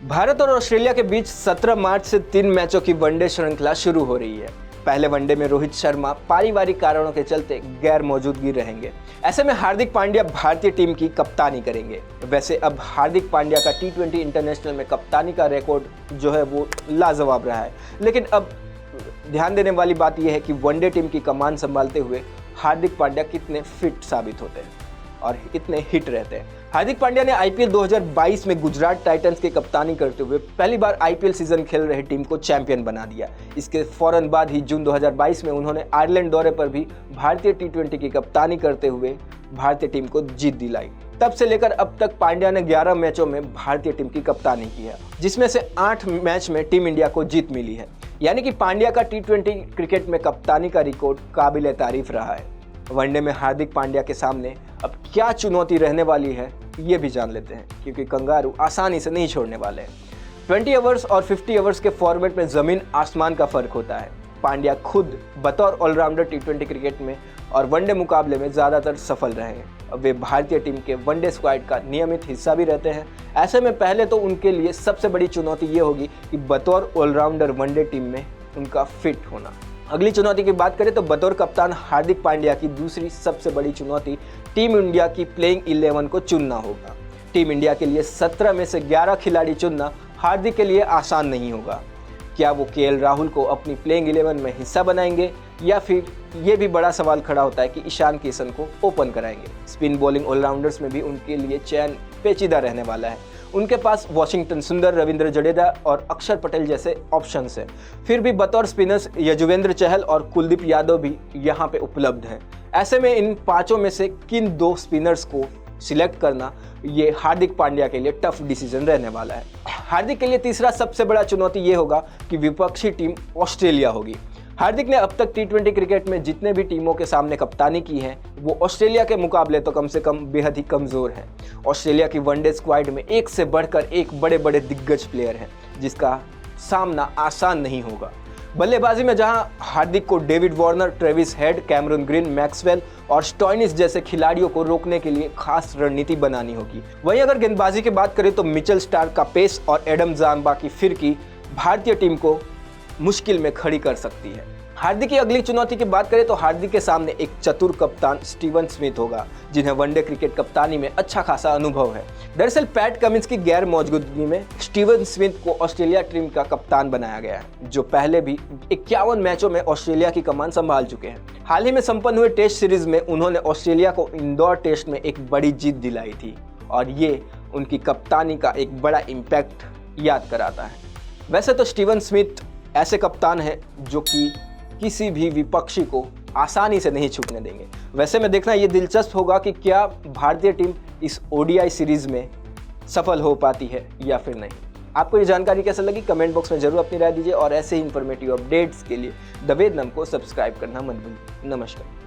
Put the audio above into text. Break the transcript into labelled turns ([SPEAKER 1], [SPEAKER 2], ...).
[SPEAKER 1] भारत और ऑस्ट्रेलिया के बीच 17 मार्च से 3 मैचों की वनडे श्रृंखला शुरू हो रही है। पहले वनडे में रोहित शर्मा पारिवारिक कारणों के चलते गैर मौजूदगी रहेंगे। ऐसे में हार्दिक पांड्या भारतीय टीम की कप्तानी करेंगे। वैसे अब हार्दिक पांड्या का T20 इंटरनेशनल में कप्तानी का रिकॉर्ड जो है वो लाजवाब रहा है, लेकिन अब ध्यान देने वाली बात यह है कि वनडे टीम की कमान संभालते हुए हार्दिक पांड्या कितने फिट साबित होते हैं और इतने हिट रहते हैं। हार्दिक पांड्या ने IPL 2022 में गुजरात टाइटंस की कप्तानी करते हुए पहली बार IPL सीजन खेल रही टीम को चैंपियन बना दिया। इसके फौरन बाद ही जून 2022 में उन्होंने आयरलैंड दौरे पर भी भारतीय T20 की कप्तानी करते हुए भारतीय टीम को जीत दिलाई। तब से लेकर अब तक पांड्या ने 11 मैचों में भारतीय टीम की कप्तानी की है, जिसमें से 8 मैच में टीम इंडिया को जीत मिली है। यानी कि पांड्या का T20 क्रिकेट में कप्तानी का रिकॉर्ड काबिल तारीफ रहा है। वनडे में हार्दिक पांड्या के सामने अब क्या चुनौती रहने वाली है ये भी जान लेते हैं, क्योंकि कंगारू आसानी से नहीं छोड़ने वाले हैं। 20 ओवर्स और 50 ओवर्स के फॉर्मेट में ज़मीन आसमान का फर्क होता है। पांड्या खुद बतौर ऑलराउंडर T20 क्रिकेट में और वनडे मुकाबले में ज़्यादातर सफल रहे हैं। अब वे भारतीय टीम के वनडे स्क्वाड का नियमित हिस्सा भी रहते हैं। ऐसे में पहले तो उनके लिए सबसे बड़ी चुनौती ये होगी कि बतौर ऑलराउंडर वनडे टीम में उनका फिट होना। अगली चुनौती की बात करें तो बतौर कप्तान हार्दिक पांड्या की दूसरी सबसे बड़ी चुनौती टीम इंडिया की प्लेइंग 11 को चुनना होगा। टीम इंडिया के लिए 17 में से 11 खिलाड़ी चुनना हार्दिक के लिए आसान नहीं होगा। क्या वो KL राहुल को अपनी प्लेइंग 11 में हिस्सा बनाएंगे या फिर ये भी बड़ा सवाल खड़ा होता है कि ईशान किशन को ओपन कराएंगे। स्पिन बॉलिंग ऑलराउंडर्स में भी उनके लिए चयन पेचीदा रहने वाला है। उनके पास वाशिंगटन सुंदर, रविंद्र जडेजा और अक्षर पटेल जैसे ऑप्शंस हैं। फिर भी बतौर स्पिनर्स यजुवेंद्र चहल और कुलदीप यादव भी यहाँ पे उपलब्ध हैं। ऐसे में इन पांचों में से किन 2 स्पिनर्स को सिलेक्ट करना ये हार्दिक पांड्या के लिए टफ डिसीजन रहने वाला है। हार्दिक के लिए तीसरा सबसे बड़ा चुनौती ये होगा कि विपक्षी टीम ऑस्ट्रेलिया होगी। हार्दिक ने अब तक T20 क्रिकेट में जितने भी टीमों के सामने कप्तानी की है वो ऑस्ट्रेलिया के मुकाबले तो कम से कम बेहद ही कमज़ोर है। ऑस्ट्रेलिया की वनडे स्क्वाड में एक से बढ़कर एक बड़े बड़े दिग्गज प्लेयर हैं, जिसका सामना आसान नहीं होगा। बल्लेबाजी में जहां हार्दिक को David Warner, Travis head, Cameron Green, Maxwell और स्टॉइनिस जैसे खिलाड़ियों को रोकने के लिए खास रणनीति बनानी होगी, वहीं अगर गेंदबाजी की बात करें तो मिचेल स्टार्क का पेस और एडम जाम्बा की फिरकी भारतीय टीम को मुश्किल में खड़ी कर सकती है। हार्दिक की अगली चुनौती की बात करें तो हार्दिक के सामने एक चतुर कप्तान स्टीवन स्मिथ होगा, जिन्हें वनडे क्रिकेट कप्तानी में अच्छा खासा अनुभव है। दरअसल पैट कमिंस की गैर मौजूदगी में स्टीवन स्मिथ को ऑस्ट्रेलिया टीम का कप्तान बनाया गया है, जो पहले भी 51 मैचों में ऑस्ट्रेलिया की कमान संभाल चुके हैं। हाल ही में संपन्न हुए टेस्ट सीरीज में उन्होंने ऑस्ट्रेलिया को इंदौर टेस्ट में एक बड़ी जीत दिलाई थी और ये उनकी कप्तानी का एक बड़ा इम्पैक्ट याद कराता है। वैसे तो स्टीवन स्मिथ ऐसे कप्तान हैं जो कि किसी भी विपक्षी को आसानी से नहीं छूटने देंगे। वैसे में देखना ये दिलचस्प होगा कि क्या भारतीय टीम इस ODI सीरीज में सफल हो पाती है या फिर नहीं। आपको ये जानकारी कैसे लगी कमेंट बॉक्स में जरूर अपनी राय दीजिए और ऐसे ही इंफॉर्मेटिव अपडेट्स के लिए द वेद नाम को सब्सक्राइब करना मत भूलिए। नमस्कार।